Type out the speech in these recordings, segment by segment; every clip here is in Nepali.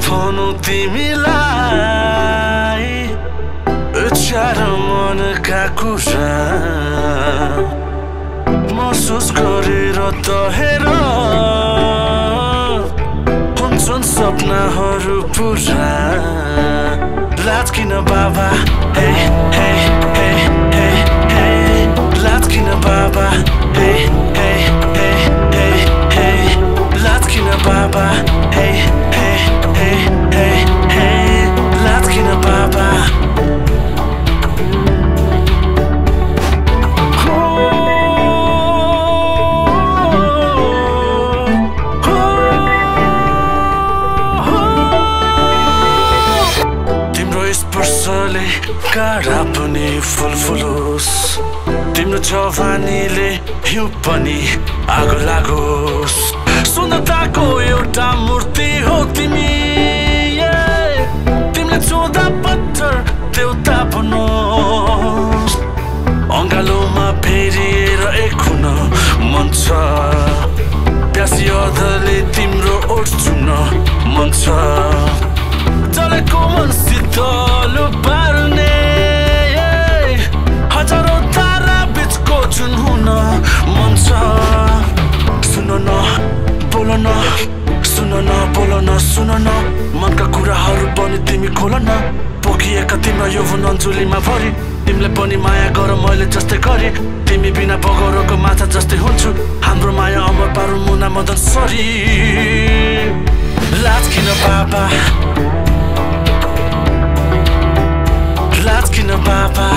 भनौँ तिमीलाई चार मनका कुरा महसुस गरेर त हेर हुन्छन् सपनाहरू पुरा लाज किन बाबा हे हे हे हे हे लाज किन बाबा हे हे हे हे हे लाज किन बाबा हे हे हे हे हे लाज किन बाबा काँडा पनि फुलफुलोस् तिम्रो जवानीले हिउँ पनि आगो लागोस् सुन्दरताको एउटा मूर्ति हो तिमी तिमीले चौधा पत्थर देउता बनोस् अङ्गालोमा फेरिएर एक हुन मन छ प्यासी अधरले तिम्रो ओठ चुम्न मन छ जलेको मनसित लुपार्ने हजारौं तारा बिचको जुन हुन मन छ सुन न बोल न सुन न बोल न सुन न मनका कुराहरू पनि तिमी खोल न पोखिएका तिम्रो यौवन अञ्जुलीमा भरि तिमीले पनि माया गर मैले जस्तै गरे तिमी बिना बगौरोको माछा जस्तै हुन्छु हाम्रो माया अमर पारु मुना मदन सरी लाज किन बाबा लाज किन बाबा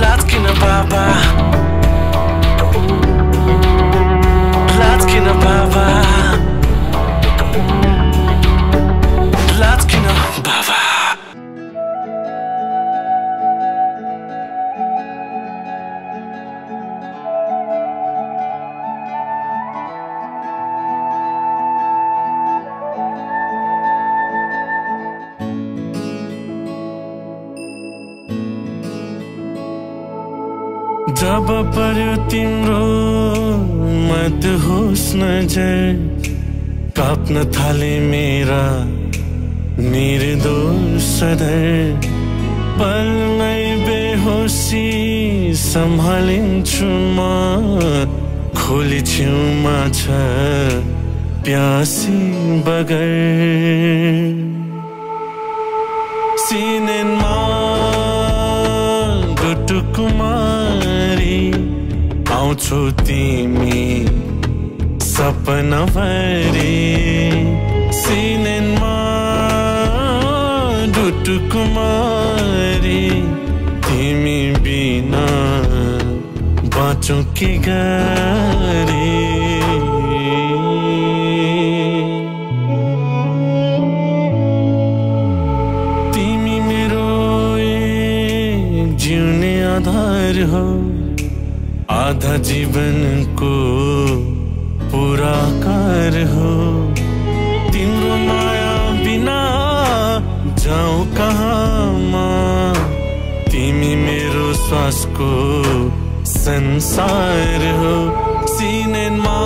लाज किन बाबा लाज किन बाबा लाज किन बाबा जब पर्यो तिम्रो मदहोस नजर काप्न थाले मेरा निर्दोष सदर पलमै बेहोसी सम्हालिन्छु म खोली छेउमा छ प्यासी बगर सिनेमा कुमारी आउँछौ तिमी सपना भरी सिनेमा डुटु कुमारी तिमी बिना बाँचौँ के गरी आधार हो आधा जीवन को पूरा कार हो तिम्रो माया बिना जाऊँ कहाँ म तिमी मेरो श्वासको संसार हो सिनेमा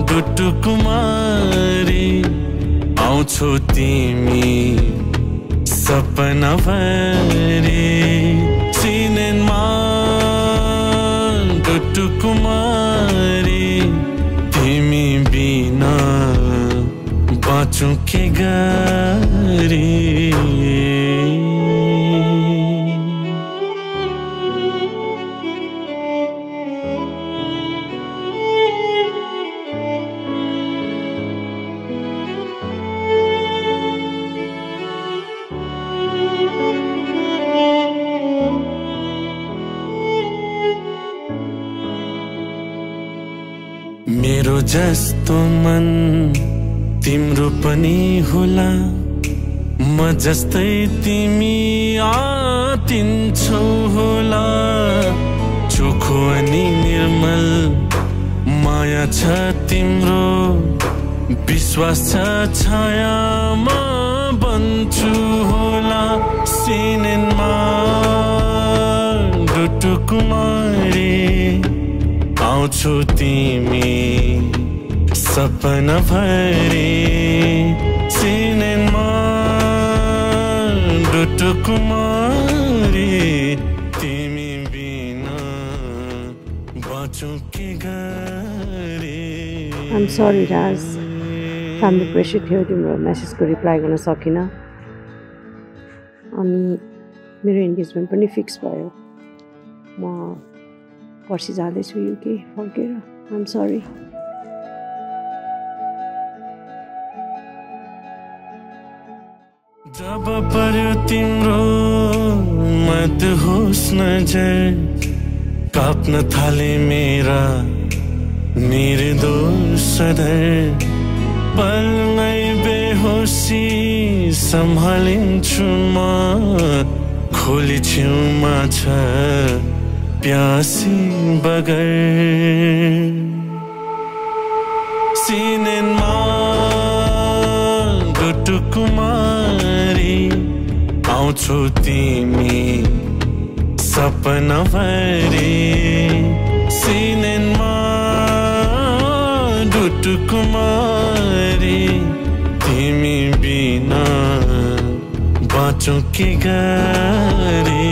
डुटु कुमारी आउँछौ तिमी सपना भरी सिनेमा डुटु कुमारी तिमी बिना बाँचौँ के गरी मेरो जस्तो मन तिम्रो पनि होला म जस्तै तिमी आतिन्छौ होला चोखो अनि निर्मल माया छ तिम्रो विश्वास छ छायामा बन्छु होला सिनेमा डुटु कुमारी आउँछौ तिमी सपना भरी सिनेमा डुटु कुमारी तिमी बिना बाँचौँ के गरी I'm sorry Raz, family pressure थियो तिम्रो मेसेजको रिप्लाई गर्न सकिनँ अनि मेरो एन्गेजमेन्ट पनि फिक्स भयो म पर्सि जाँदैछु युके फर्केर I'm sorry जब पर्यो तिम्रो मदहोस नजर काप्न थाले मेरा निर्दोष सदर पलमै बेहोसी सम्हालिन्छु म खोली छेउमा छ प्यासी बगर सिनेमा डुटु कुमारी आउँछौ तिमी सपना भरी सिनेमा डुटु कुमारी तिमी बिना बाँचौँ के गरी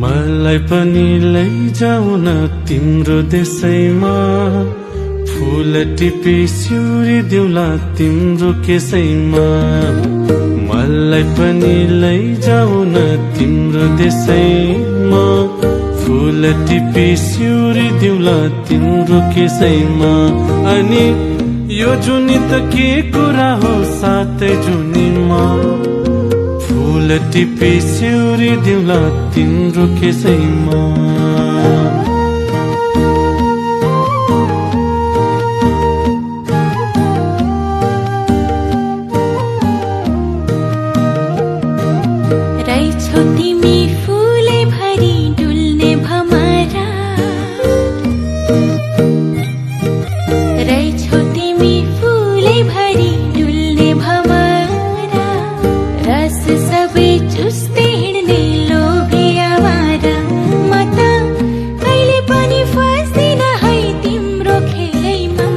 मलाई पनि लैजाऊ न तिम्रो देशैमा फूल टिपी सिउरी देउला तिम्रो केसैमा मलाई पनि लैजाऊ न तिम्रो देशैमा फूल टिपी सिउरी देउला तिम्रो केसैमा अनि यो जुनी त के कुरा हो सातै जुनीमा फूल टिपी सिउरी देउला तिम्रो केसैमा रहेछौ तिमी फूले भरी डुल्ने भमरा रहेछौ तिमी फूले भरी डुल्ने भमरा रस सबै चुस्दै हिँड्ने लोभी आवारा म त कहिले पनि फस्दिन है तिम्रो खेलैमा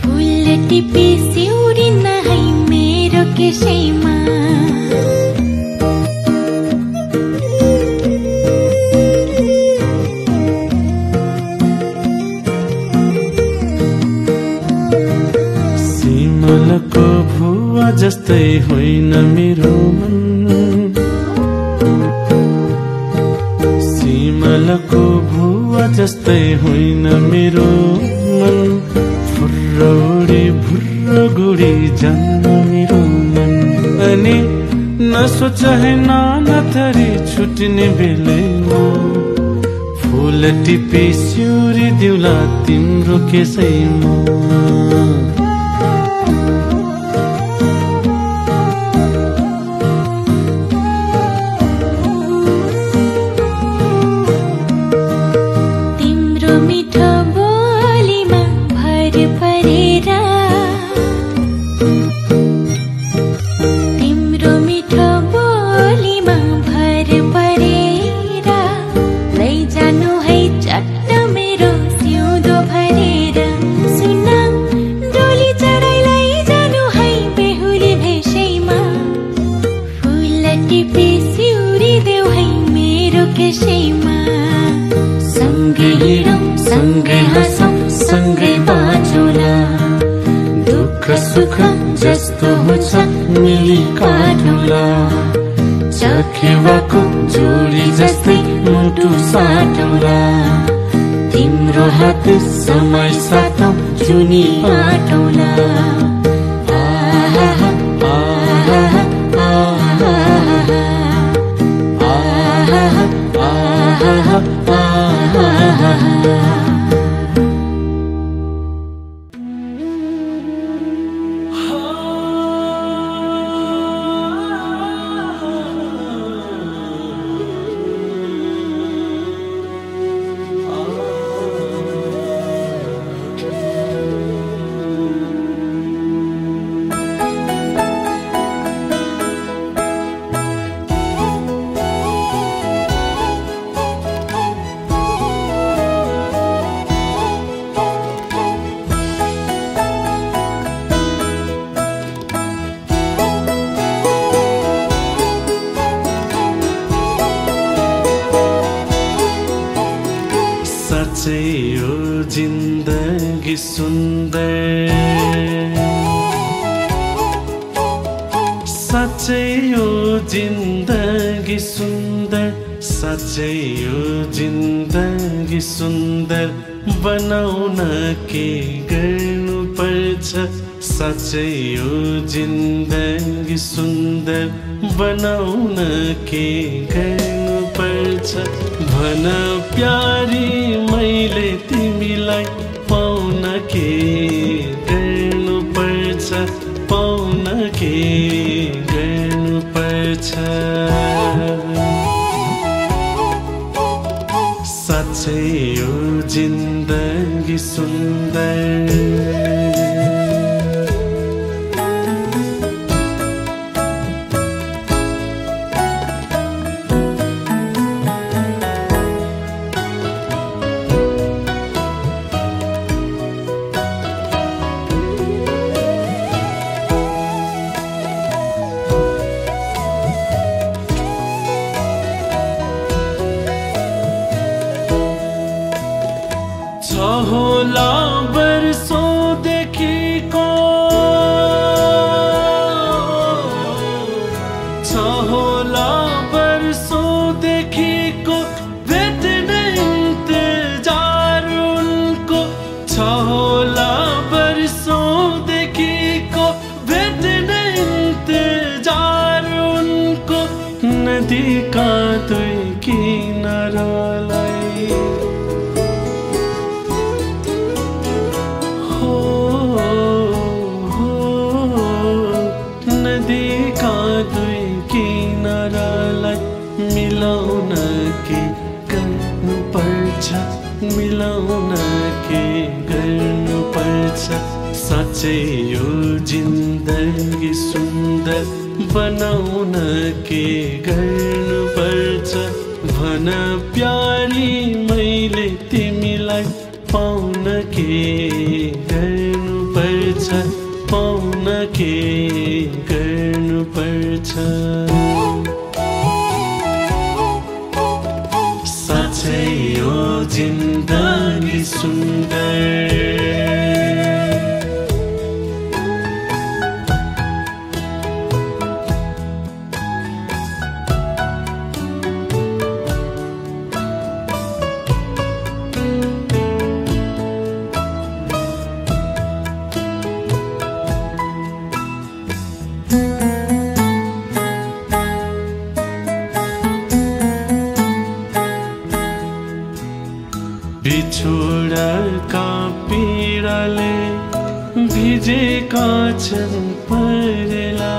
फूल टिपी सिउरिन्न है मेरो केसैमा सिमलको भुवा जस्तै होइन मेरो मन सिमलको भुवा जस्तै होइन मेरो मन फुर्र उडी भुर्र गुडी जान्न मेरो मन अनि नसोच है नाना थरी छुट्ने बेलैमा फूल टिपी सिउरी देउला तिम्रो केसैमा सँगै हिँडौँ सँगै हँसौँ सँगै बाँचौँला दुःख सुख जस्तो हुन्छ मिली काटौँला चखेवाको जोडी जस्तै मुटु साटौँला तिम्रो हात समय साथौँ जुनी बाटौँला साँच्चै यो जिन्दगी सुन्दर साँच्चै यो जिन्दगी सुन्दर साँच्चै यो जिन्दगी सुन्दर बनाउन के गर्नु पर्छ साँच्चै यो जिन्दगी सुन्दर बनाउन के गर्नु पर्छ भन प्यारी मैले तिमीलाई पाउन के गर्नु पर्छ पाउन के गर्नु पर्छ साँच्चै यो जिन्दगी सुन्दर होला वर्षौंदेखिको होला वर्षौंदेखिको भेट्ने इन्तजार उनको होला वर्षौंदेखिको भेट्ने इन्तजार उनको नदीका दुई किनारालाई नदीका दुई किनारालाई मिलाउन के गर्नु पर्छ मिलाउन के गर्नु पर्छ साँच्चै यो जिन्दगी सुन्दर बनाउन के गर्नु पर्छ भन प्यारी मैले तिमीलाई पाउन के गर्नु पर्छ पाउन के गर्नु पर्छ साँच्चै यो जिन्दगी सुन्दर बिछोडका पीडाले भिजेका छन् परेला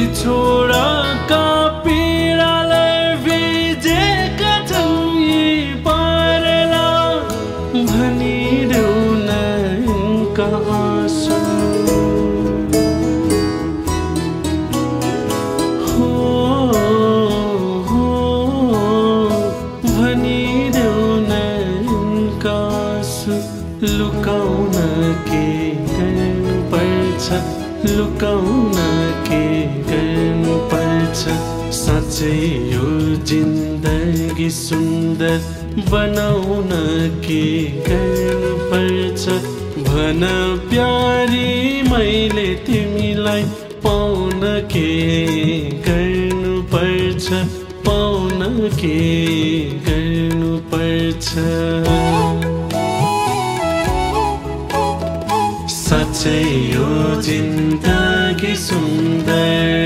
बिछोडका पीडाले भिजेका छन् यी परेला भनिदेऊ न यिनका आँसु लुकाउन के गर्नु पर्छ लुकाउन के गर्नु पर्छ साँच्चै यो जिन्दगी सुन्दर बनाउन के गर्नु पर्छ भन प्यारी मैले तिमीलाई पाउन के गर्नु पर्छ पाउन के गर्नु पर्छ साँच्चै यो जिन्दगी सुन्दर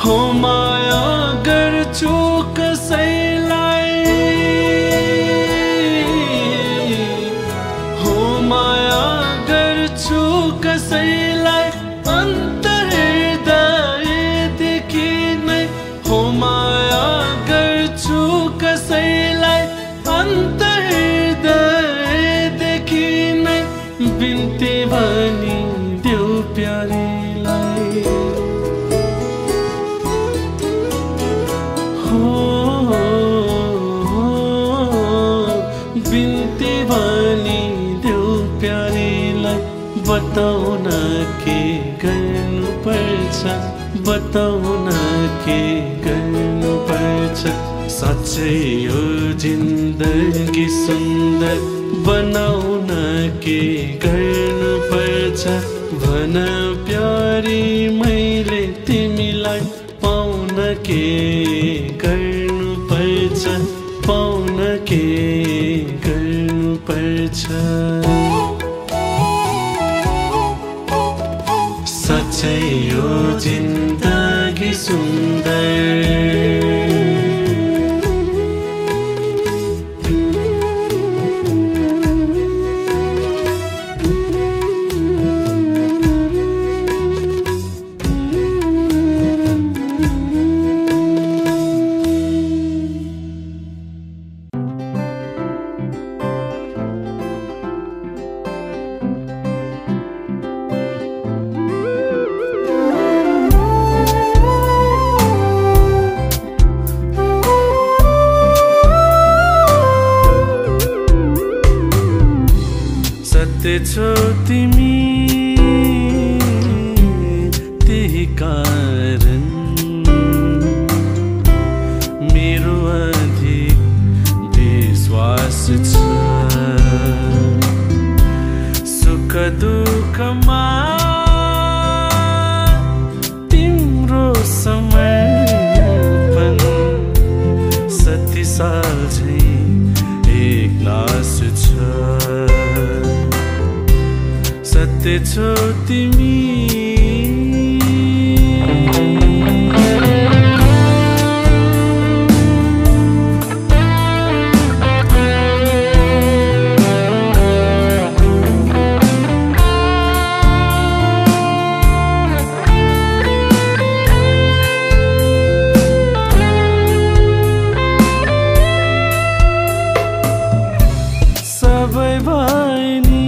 हो माया गर्छु कसैलाई हो माया गर्छु कसैलाई अन्तर्हृदयदेखि नै हो माया गर्छु कसैलाई बताउन के गर्नुपर्छ, बताउन के गर्नुपर्छ। साँच्चै यो जिन्दगी सुन्दर बनाउन के गर्नुपर्छ। भन प्यारी मैले तिमीलाई पाउन के गर्नुपर्छ, पाउन के गर्नुपर्छ। साँच्चै यो जिन्दगी सुन्दर छौ तिमी, त्यही कारण मेरो अधिक विश्वास छ। सुख दुःखमा तिम्रो समर्पण सती साल झै एक नास छ। सत्य छौ तिमी, सबै भाइ नि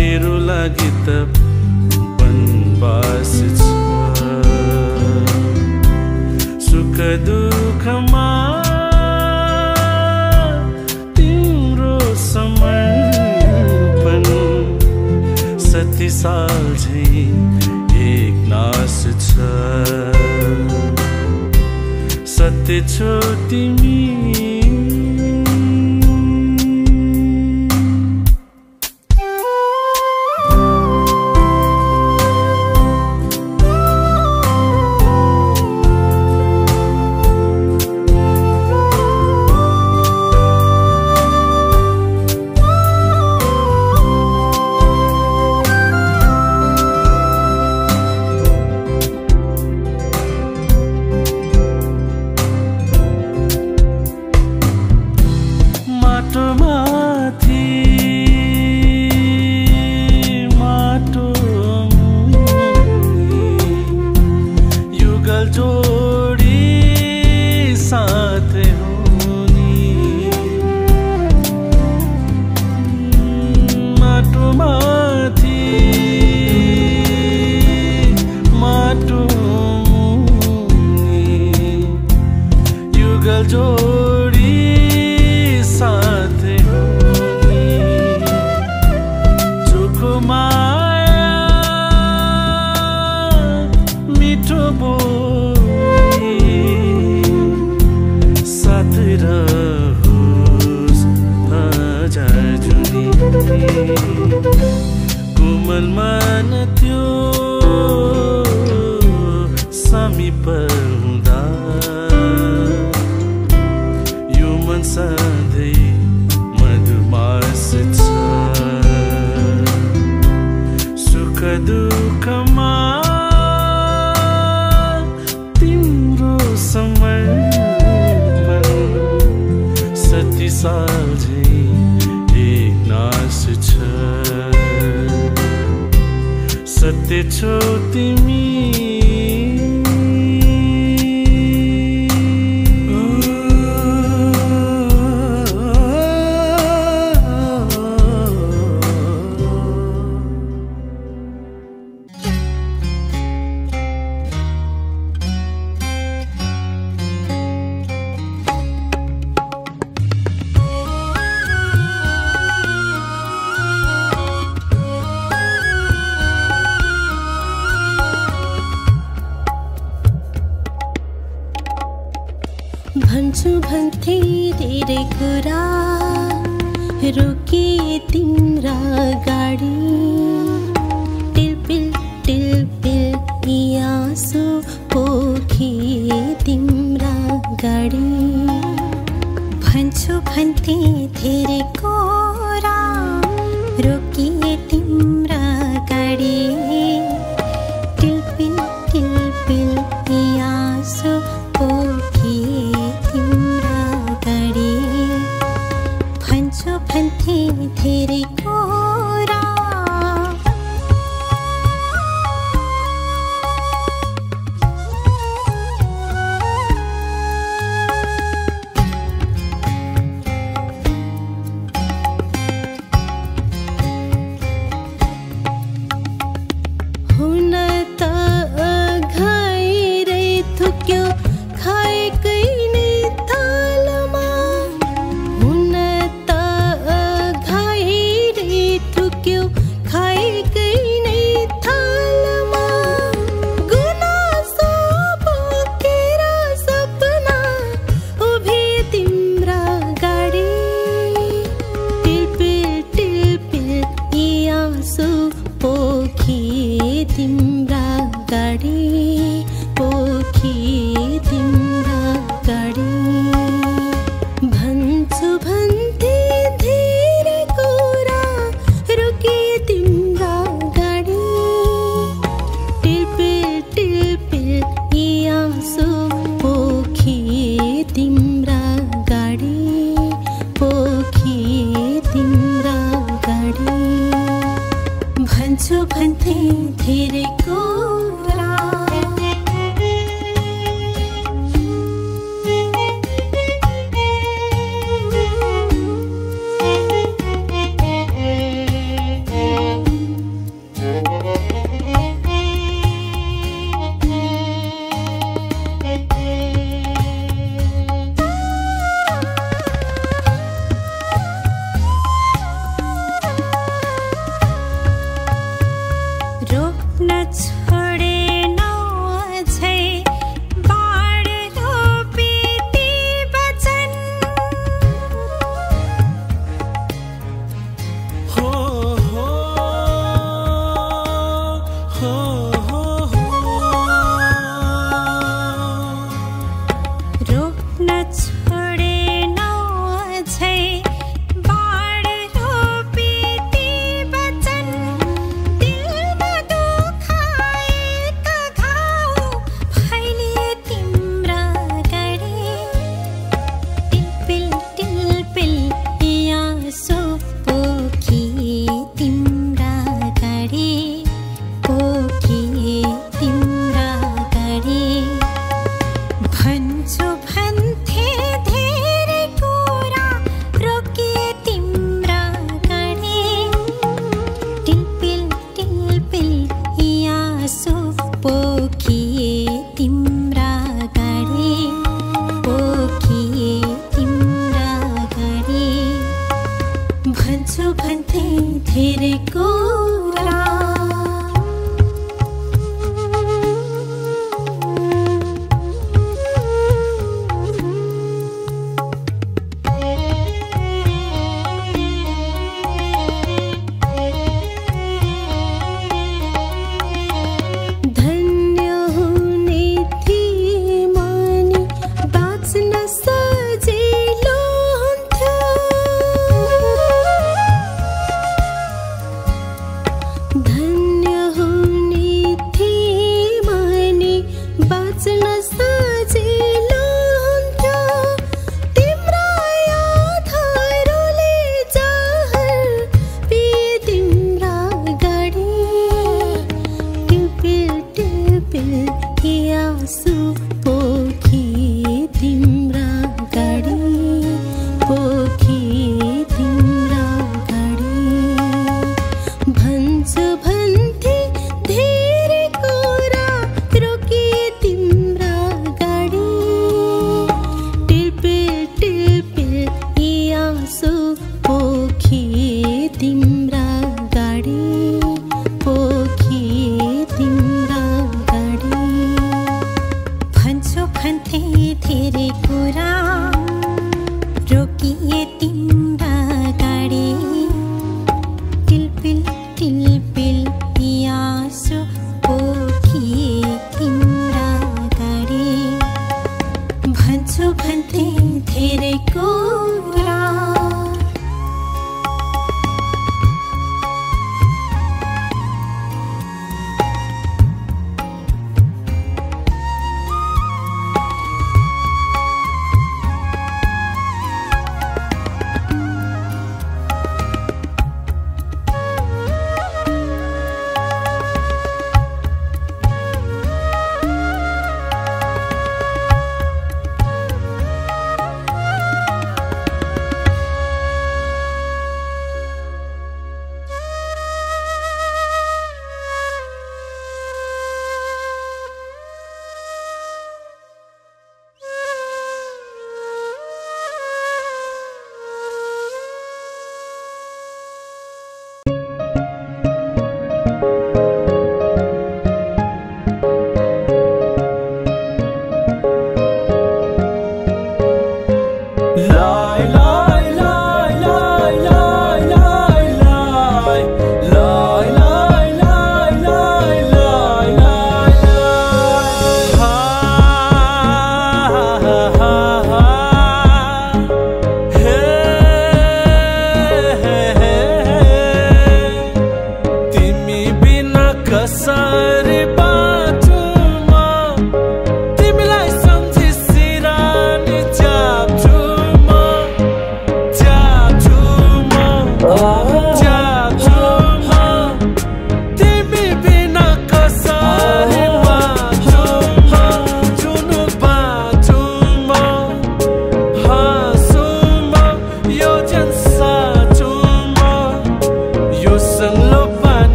मेरो लागि त वनवास छ। सुख दुःखमा तिम्रो समर्पण सती साल झै एक नास छ। सत्य छौ तिमी, झै मधुमास छ सुख दुःखमा तिम्रो समर्पण सती साल झै एक नास छ सत्य छौ तिमी भन्छु भन्थे धेरै कुरा रोकिए तिम्रा गाडी टिलपिल टिलपिल आँसु पोखिए तिम्रा गाडी भन्छु भन्थे धेरै कुरा रोकिए तिम्रा गाडी टिलपिल टिलपिल आँसु भन्थे धेरै कुरा हुन त घाइरै थुक्यो खाएकै नै थालमा हुन त घाइरै थुक्यो खाएकै नै थालमा गुनासो बोकेर सपना उभे तिम्रा गाडी टिलपिल टिलपिल आँसु पोखिए तिम्रा गाडी पोखिए तिम्रा गाडी भन्छु भन्थे धेरै कुरा रोकिए तिम्रा गाडी टिलपिल टिलपिल आँसु पोखिए तिम्रा गाडी पोखिए तिम्रा गाडी भन्छु भन्थे धेरै कुरा रोप्न छोडेन अझै बाढ रोपे ती वचन हो हो हो हो रोप्न छोडेन अझै बाढ रोपे ती वचन दिलमा दुखाएका घाउ फैलिए तिम्रा गाडी टिलपिल टिलपिल आँसु पोखिए तिम्रा गाडी पोखिए तिम्रा गाडी भन्छु भन्थे धेरै कुरा रोकिए तिम्रा गाडी टिलपिल टिलपिल आँसु पोखिए तिम्रा गाडी पोखिए तिम्रा गाडी भन्छु भन्थे धेरै कुरा धन्य हुने थिए मानी बाँच्न सजिलो हुन्थ्यो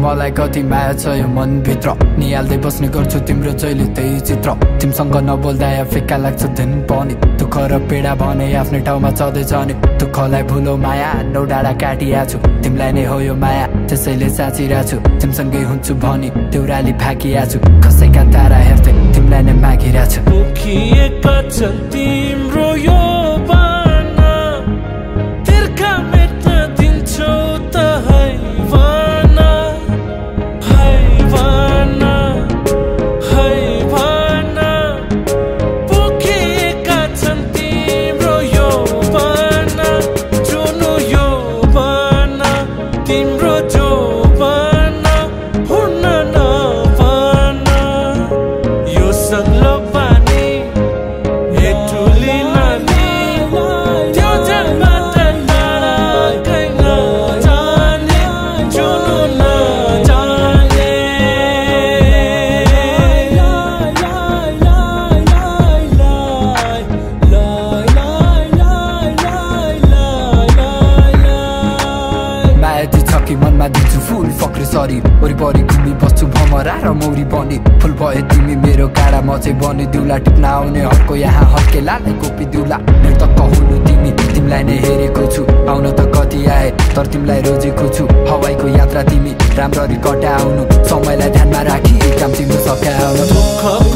मलाई कति माया छ यो मनभित्र निहाल्दै बस्ने गर्छु तिम्रो जहिले त्यही चित्र तिमीसँग नबोल्दा या फिक्का लाग्छ दिन पनि दुःख र पीडा भने आफ्नै ठाउँमा छँदैछ नि दुःखलाई भुलो माया नौ डाँडा काटिया छु तिमीलाई नै हो यो माया त्यसैले साँचिरहेको छु तिमीसँगै हुन्छु भनी देउराली फाकिया छु कसैका तारा हेर्दै तिमीलाई नै मागिरहेको छु पोखिएका छन् तिम्रो यो बाना तिर्खा मेट्न दिन्छौ त वरिपरि घुमी बस्छु भमरा र मौरी बनी फुल भए तिमी मेरो काँडा म चाहिँ बनी दिउला टिप्न आउने हर्को यहाँ हर्केलालाई कोपी दिउला मेरो त कहनु तिमी तिमीलाई नै हेरेको छु आउन त कति आए तर तिमीलाई रोजेको छु हवाईको यात्रा तिमी राम्ररी कटाउनु समयलाई ध्यानमा राखी काम तिम्रो सकाउनु